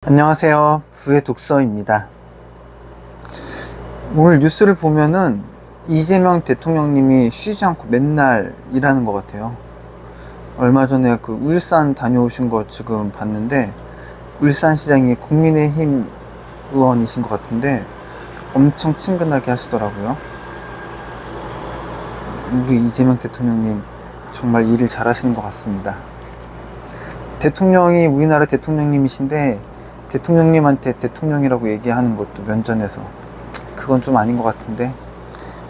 안녕하세요. 부의 독서입니다. 오늘 뉴스를 보면은 이재명 대통령님이 쉬지 않고 맨날 일하는 것 같아요. 얼마 전에 그 울산 다녀오신 거 지금 봤는데, 울산시장이 국민의힘 의원이신 것 같은데 엄청 친근하게 하시더라고요. 우리 이재명 대통령님 정말 일을 잘하시는 것 같습니다. 대통령이 우리나라 대통령님이신데 대통령님한테 대통령이라고 얘기하는 것도 면전에서 그건 좀 아닌 것 같은데,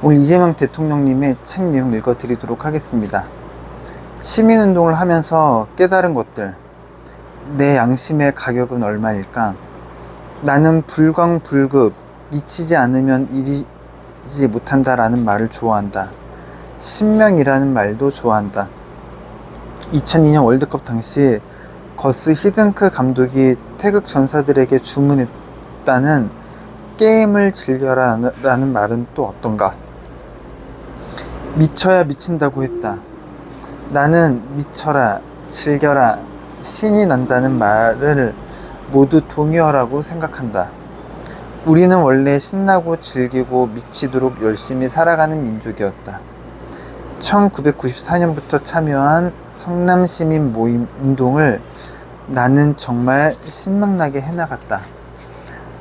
오늘 이재명 대통령님의 책 내용 읽어드리도록 하겠습니다. 시민운동을 하면서 깨달은 것들. 내 양심의 가격은 얼마일까? 나는 불광불급, 미치지 않으면 이기지 못한다라는 말을 좋아한다. 신명이라는 말도 좋아한다. 2002년 월드컵 당시 거스 히든크 감독이 태극 전사들에게 주문했다는 게임을 즐겨라 라는 말은 또 어떤가? 미쳐야 미친다고 했다. 나는 미쳐라, 즐겨라, 신이 난다는 말을 모두 동의어라고 생각한다. 우리는 원래 신나고 즐기고 미치도록 열심히 살아가는 민족이었다. 1994년부터 참여한 성남시민 모임 운동을 나는 정말 신명나게 해나갔다.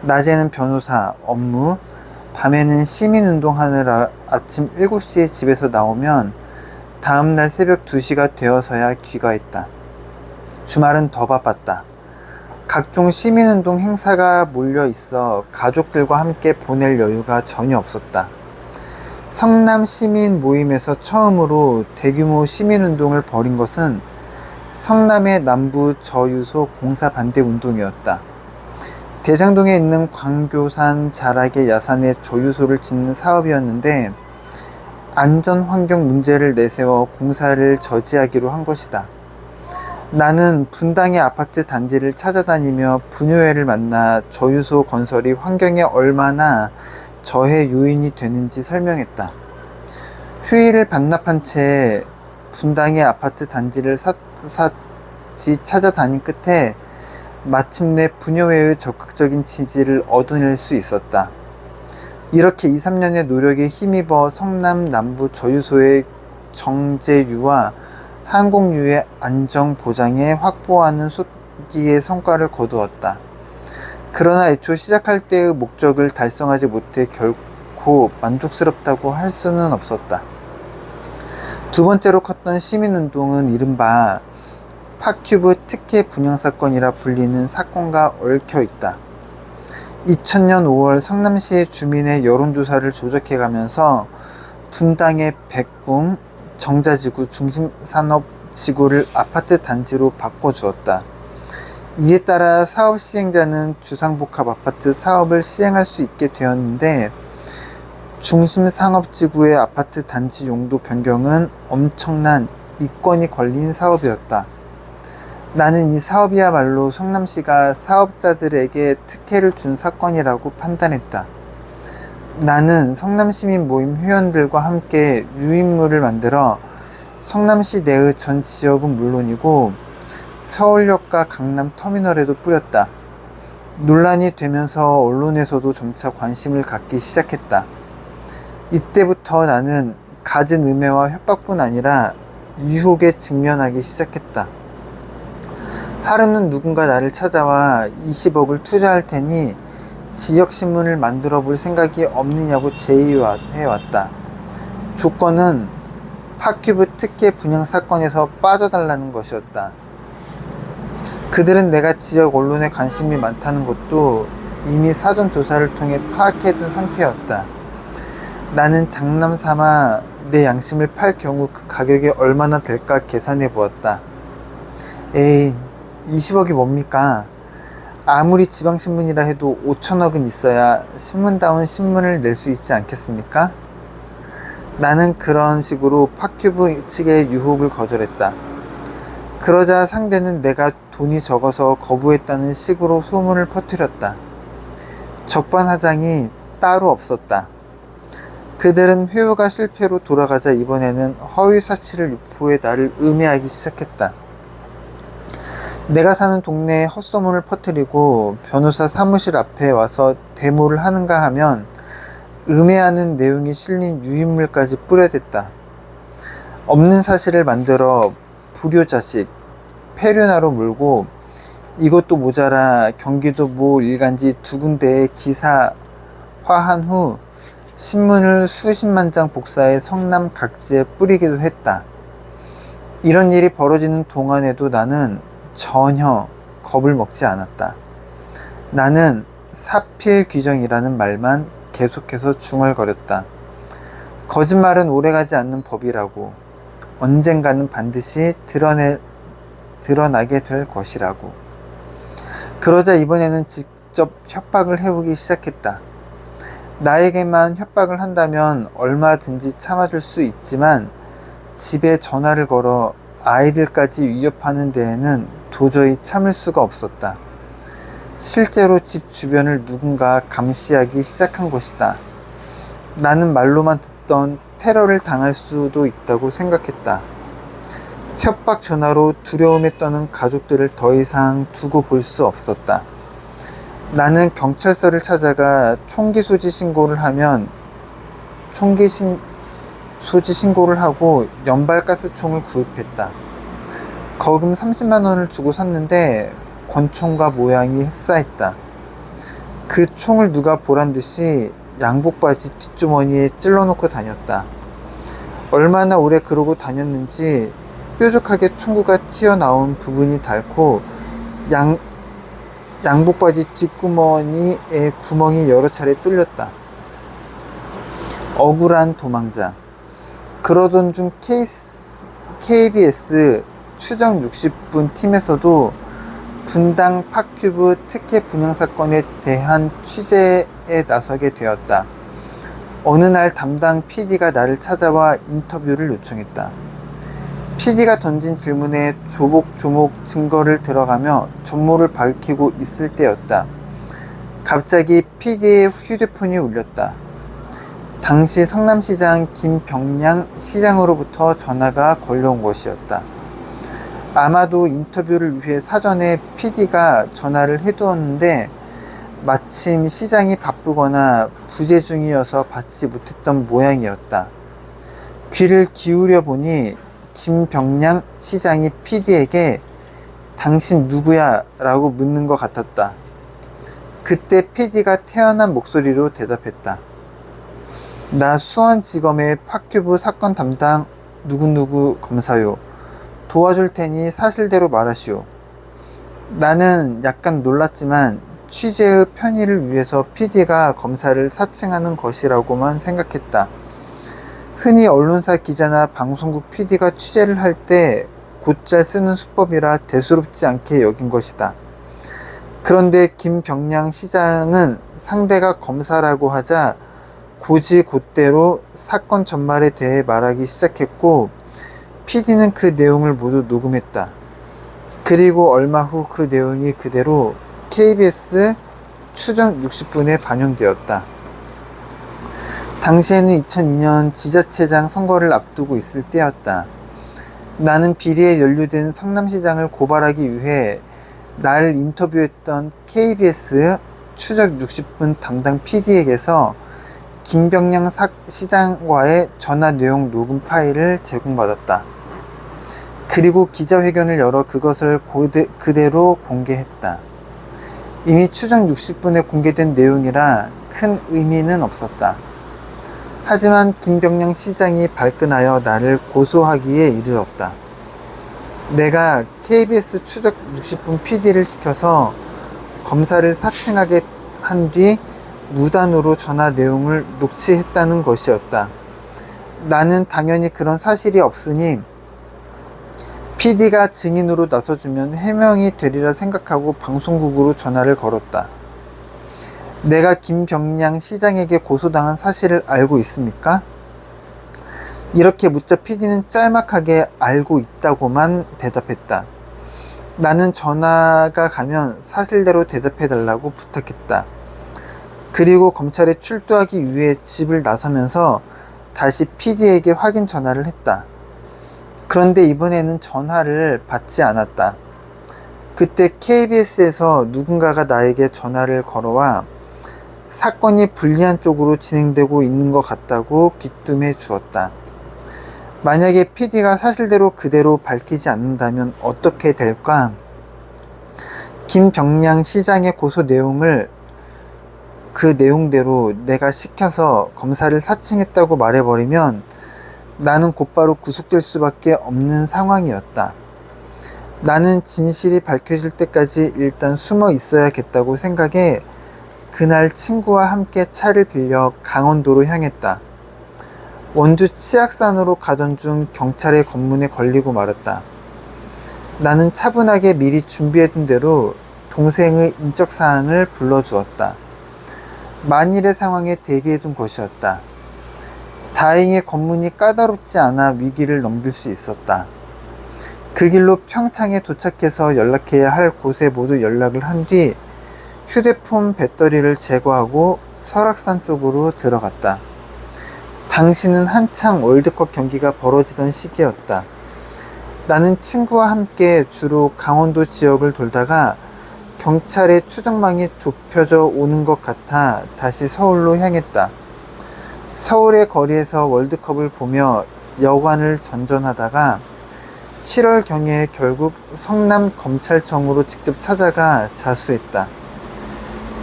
낮에는 변호사 업무, 밤에는 시민운동하느라 아침 7시에 집에서 나오면 다음날 새벽 2시가 되어서야 귀가했다. 주말은 더 바빴다. 각종 시민운동 행사가 몰려 있어 가족들과 함께 보낼 여유가 전혀 없었다. 성남 시민 모임에서 처음으로 대규모 시민운동을 벌인 것은 성남의 남부 저유소 공사 반대 운동이었다. 대장동에 있는 광교산 자락의 야산에 저유소를 짓는 사업이었는데 안전환경 문제를 내세워 공사를 저지하기로 한 것이다. 나는 분당의 아파트 단지를 찾아다니며 분유회를 만나 저유소 건설이 환경에 얼마나 저해 요인이 되는지 설명했다. 휴일을 반납한 채 분당의 아파트 단지를 샅샅이 찾아다닌 끝에 마침내 분여회의 적극적인 지지를 얻어낼 수 있었다. 이렇게 2, 3년의 노력에 힘입어 성남 남부 저유소의 정제유와 항공유의 안정 보장에 확보하는 속기의 성과를 거두었다. 그러나 애초 시작할 때의 목적을 달성하지 못해 결코 만족스럽다고 할 수는 없었다. 두 번째로 컸던 시민운동은 이른바 팝큐브 특혜 분양사건이라 불리는 사건과 얽혀 있다. 2000년 5월 성남시의 주민의 여론조사를 조작해가면서 분당의 백궁 정자지구 중심산업지구를 아파트 단지로 바꿔주었다. 이에 따라 사업 시행자는 주상복합 아파트 사업을 시행할 수 있게 되었는데, 중심상업지구의 아파트 단지 용도 변경은 엄청난 이권이 걸린 사업이었다. 나는 이 사업이야말로 성남시가 사업자들에게 특혜를 준 사건이라고 판단했다. 나는 성남시민 모임 회원들과 함께 유인물을 만들어 성남시 내의 전 지역은 물론이고 서울역과 강남 터미널에도 뿌렸다. 논란이 되면서 언론에서도 점차 관심을 갖기 시작했다. 이때부터 나는 갖은 음해와 협박뿐 아니라 유혹에 직면하기 시작했다. 하루는 누군가 나를 찾아와 20억을 투자할 테니 지역신문을 만들어 볼 생각이 없느냐고 제의해왔다. 조건은 팝큐브 특혜 분양 사건에서 빠져달라는 것이었다. 그들은 내가 지역 언론에 관심이 많다는 것도 이미 사전 조사를 통해 파악해둔 상태였다. 나는 장남삼아 내 양심을 팔 경우 그 가격이 얼마나 될까 계산해 보았다. 에이, 20억이 뭡니까? 아무리 지방신문이라 해도 5천억은 있어야 신문다운 신문을 낼 수 있지 않겠습니까? 나는 그런 식으로 팝큐브 측의 유혹을 거절했다. 그러자 상대는 내가 돈이 적어서 거부했다는 식으로 소문을 퍼뜨렸다. 적반하장이 따로 없었다. 그들은 회유가 실패로 돌아가자 이번에는 허위 사실을 유포해 나를 음해하기 시작했다. 내가 사는 동네에 헛소문을 퍼뜨리고 변호사 사무실 앞에 와서 데모를 하는가 하면 음해하는 내용이 실린 유인물까지 뿌려댔다. 없는 사실을 만들어 불효자식, 폐륜화로 물고 이것도 모자라 경기도 모 일간지 두 군데에 기사화한 후 신문을 수십만 장 복사해 성남 각지에 뿌리기도 했다. 이런 일이 벌어지는 동안에도 나는 전혀 겁을 먹지 않았다. 나는 사필귀정이라는 말만 계속해서 중얼거렸다. 거짓말은 오래가지 않는 법이라고, 언젠가는 반드시 드러나게 될 것이라고. 그러자 이번에는 직접 협박을 해오기 시작했다. 나에게만 협박을 한다면 얼마든지 참아줄 수 있지만 집에 전화를 걸어 아이들까지 위협하는 데에는 도저히 참을 수가 없었다. 실제로 집 주변을 누군가 감시하기 시작한 것이다. 나는 말로만 듣던 테러를 당할 수도 있다고 생각했다. 협박 전화로 두려움에 떠는 가족들을 더 이상 두고 볼 수 없었다. 나는 경찰서를 찾아가 총기 소지 신고를 하고 연발가스총을 구입했다. 거금 30만 원을 주고 샀는데 권총과 모양이 흡사했다. 그 총을 누가 보란 듯이 양복바지 뒷주머니에 찔러놓고 다녔다. 얼마나 오래 그러고 다녔는지 뾰족하게 총구가 튀어나온 부분이 닳고 양복바지 뒷구머니에 구멍이 여러 차례 뚫렸다. 억울한 도망자. 그러던 중 KBS 추정 60분 팀에서도 분당 팝큐브 특혜 분양 사건에 대한 취재에 나서게 되었다. 어느 날 담당 PD가 나를 찾아와 인터뷰를 요청했다. PD가 던진 질문에 조목조목 증거를 들어가며 전모를 밝히고 있을 때였다. 갑자기 PD의 휴대폰이 울렸다. 당시 성남시장 김병량 시장으로부터 전화가 걸려온 것이었다. 아마도 인터뷰를 위해 사전에 PD가 전화를 해두었는데 마침 시장이 바쁘거나 부재 중이어서 받지 못했던 모양이었다. 귀를 기울여 보니 김병량 시장이 PD에게 당신 누구야? 라고 묻는 것 같았다. 그때 PD가 태연한 목소리로 대답했다. 나 수원지검의 팝큐브 사건 담당 누구누구 검사요. 도와줄 테니 사실대로 말하시오. 나는 약간 놀랐지만 취재의 편의를 위해서 PD가 검사를 사칭하는 것이라고만 생각했다. 흔히 언론사 기자나 방송국 PD가 취재를 할 때 곧잘 쓰는 수법이라 대수롭지 않게 여긴 것이다. 그런데 김병량 시장은 상대가 검사라고 하자 곧이곧대로 사건 전말에 대해 말하기 시작했고 PD는 그 내용을 모두 녹음했다. 그리고 얼마 후 그 내용이 그대로 KBS 추정 60분에 반영되었다. 당시에는 2002년 지자체장 선거를 앞두고 있을 때였다. 나는 비리에 연루된 성남시장을 고발하기 위해 나를 인터뷰했던 KBS 추적 60분 담당 PD에게서 김병량 시장과의 전화 내용 녹음 파일을 제공받았다. 그리고 기자회견을 열어 그것을 그대로 공개했다. 이미 추정 60분에 공개된 내용이라 큰 의미는 없었다. 하지만 김병량 시장이 발끈하여 나를 고소하기에 이르렀다. 내가 KBS 추적 60분 PD를 시켜서 검사를 사칭하게 한 뒤 무단으로 전화 내용을 녹취했다는 것이었다. 나는 당연히 그런 사실이 없으니 PD가 증인으로 나서주면 해명이 되리라 생각하고 방송국으로 전화를 걸었다. 내가 김병량 시장에게 고소당한 사실을 알고 있습니까? 이렇게 묻자 PD는 짤막하게 알고 있다고만 대답했다. 나는 전화가 가면 사실대로 대답해달라고 부탁했다. 그리고 검찰에 출두하기 위해 집을 나서면서 다시 PD에게 확인 전화를 했다. 그런데 이번에는 전화를 받지 않았다. 그때 KBS에서 누군가가 나에게 전화를 걸어와 사건이 불리한 쪽으로 진행되고 있는 것 같다고 귀띔해 주었다. 만약에 PD가 사실대로 그대로 밝히지 않는다면 어떻게 될까? 김병량 시장의 고소 내용을 그 내용대로 내가 시켜서 검사를 사칭했다고 말해버리면 나는 곧바로 구속될 수밖에 없는 상황이었다. 나는 진실이 밝혀질 때까지 일단 숨어 있어야겠다고 생각해 그날 친구와 함께 차를 빌려 강원도로 향했다. 원주 치악산으로 가던 중 경찰의 검문에 걸리고 말았다. 나는 차분하게 미리 준비해둔 대로 동생의 인적사항을 불러주었다. 만일의 상황에 대비해둔 것이었다. 다행히 검문이 까다롭지 않아 위기를 넘길 수 있었다. 그 길로 평창에 도착해서 연락해야 할 곳에 모두 연락을 한 뒤 휴대폰 배터리를 제거하고 설악산 쪽으로 들어갔다. 당시는 한창 월드컵 경기가 벌어지던 시기였다. 나는 친구와 함께 주로 강원도 지역을 돌다가 경찰의 추적망이 좁혀져 오는 것 같아 다시 서울로 향했다. 서울의 거리에서 월드컵을 보며 여관을 전전하다가 7월경에 결국 성남검찰청으로 직접 찾아가 자수했다.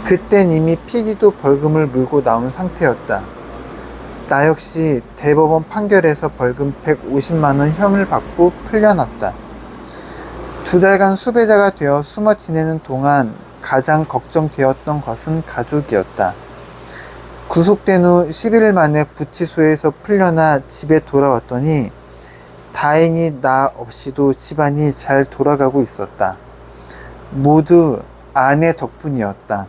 그땐 이미 PD도 벌금을 물고 나온 상태였다. 나 역시 대법원 판결에서 벌금 150만원 형을 받고 풀려났다. 2달간 수배자가 되어 숨어 지내는 동안 가장 걱정되었던 것은 가족이었다. 구속된 후 11일 만에 구치소에서 풀려나 집에 돌아왔더니 다행히 나 없이도 집안이 잘 돌아가고 있었다. 모두 아내 덕분이었다.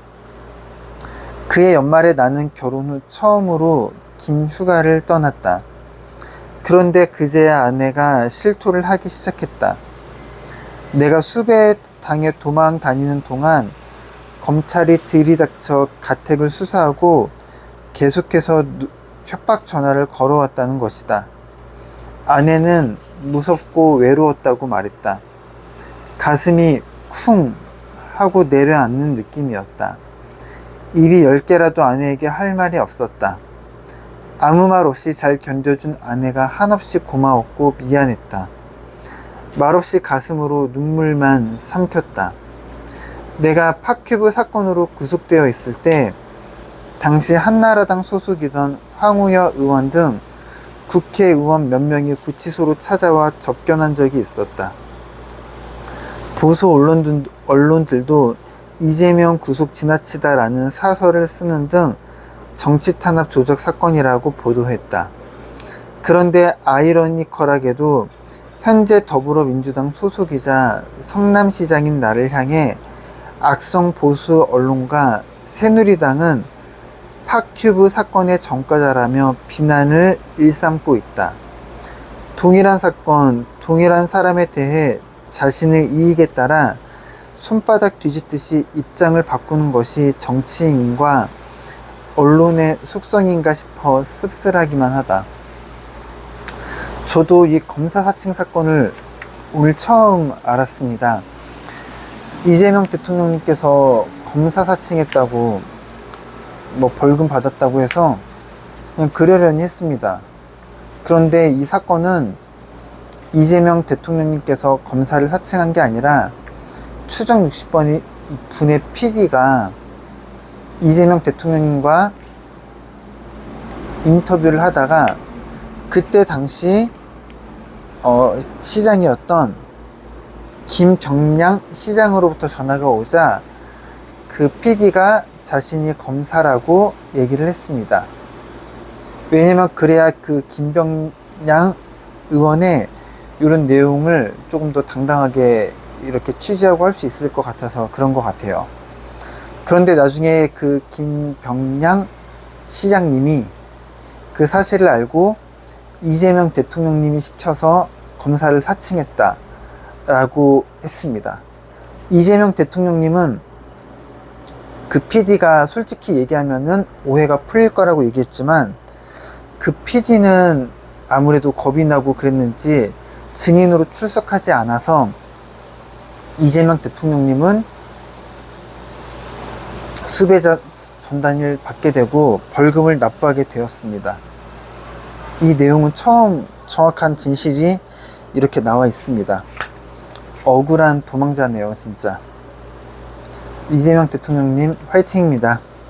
그해 연말에 나는 결혼 후 처음으로 긴 휴가를 떠났다. 그런데 그제야 아내가 실토를 하기 시작했다. 내가 수배당해 도망 다니는 동안 검찰이 들이닥쳐 가택을 수사하고 계속해서 협박 전화를 걸어왔다는 것이다. 아내는 무섭고 외로웠다고 말했다. 가슴이 쿵 하고 내려앉는 느낌이었다. 입이 10개라도 아내에게 할 말이 없었다. 아무 말 없이 잘 견뎌준 아내가 한없이 고마웠고 미안했다. 말없이 가슴으로 눈물만 삼켰다. 내가 팟큐브 사건으로 구속되어 있을 때 당시 한나라당 소속이던 황우여 의원 등 국회의원 몇 명이 구치소로 찾아와 접견한 적이 있었다. 보수 언론들도 이재명 구속 지나치다라는 사설을 쓰는 등 정치 탄압 조작 사건이라고 보도했다. 그런데 아이러니컬하게도 현재 더불어민주당 소속이자 성남시장인 나를 향해 악성 보수 언론과 새누리당은 팟큐브 사건의 전과자라며 비난을 일삼고 있다. 동일한 사건, 동일한 사람에 대해 자신의 이익에 따라 손바닥 뒤집듯이 입장을 바꾸는 것이 정치인과 언론의 속성인가 싶어 씁쓸하기만 하다. 저도 이 검사 사칭 사건을 오늘 처음 알았습니다. 이재명 대통령님께서 검사 사칭했다고 벌금 받았다고 해서 그냥 그러려니 했습니다. 그런데 이 사건은 이재명 대통령님께서 검사를 사칭한 게 아니라 추정 60번의 분의 PD가 이재명 대통령님과 인터뷰를 하다가 그때 당시 시장이었던 김병량 시장으로부터 전화가 오자 그 PD가 자신이 검사라고 얘기를 했습니다. 왜냐면 그래야 그 김병량 의원의 이런 내용을 조금 더 당당하게 이렇게 취재하고 할 수 있을 것 같아서 그런 것 같아요. 그런데 나중에 그 김병량 시장님이 그 사실을 알고 이재명 대통령님이 시켜서 검사를 사칭했다 라고 했습니다. 이재명 대통령님은 그 PD가 솔직히 얘기하면은 오해가 풀릴 거라고 얘기했지만 그 PD는 아무래도 겁이 나고 그랬는지 증인으로 출석하지 않아서 이재명 대통령님은 수배자 전단을 받게 되고 벌금을 납부하게 되었습니다. 이 내용은 처음 정확한 진실이 이렇게 나와 있습니다. 억울한 도망자네요, 진짜. 이재명 대통령님 화이팅입니다.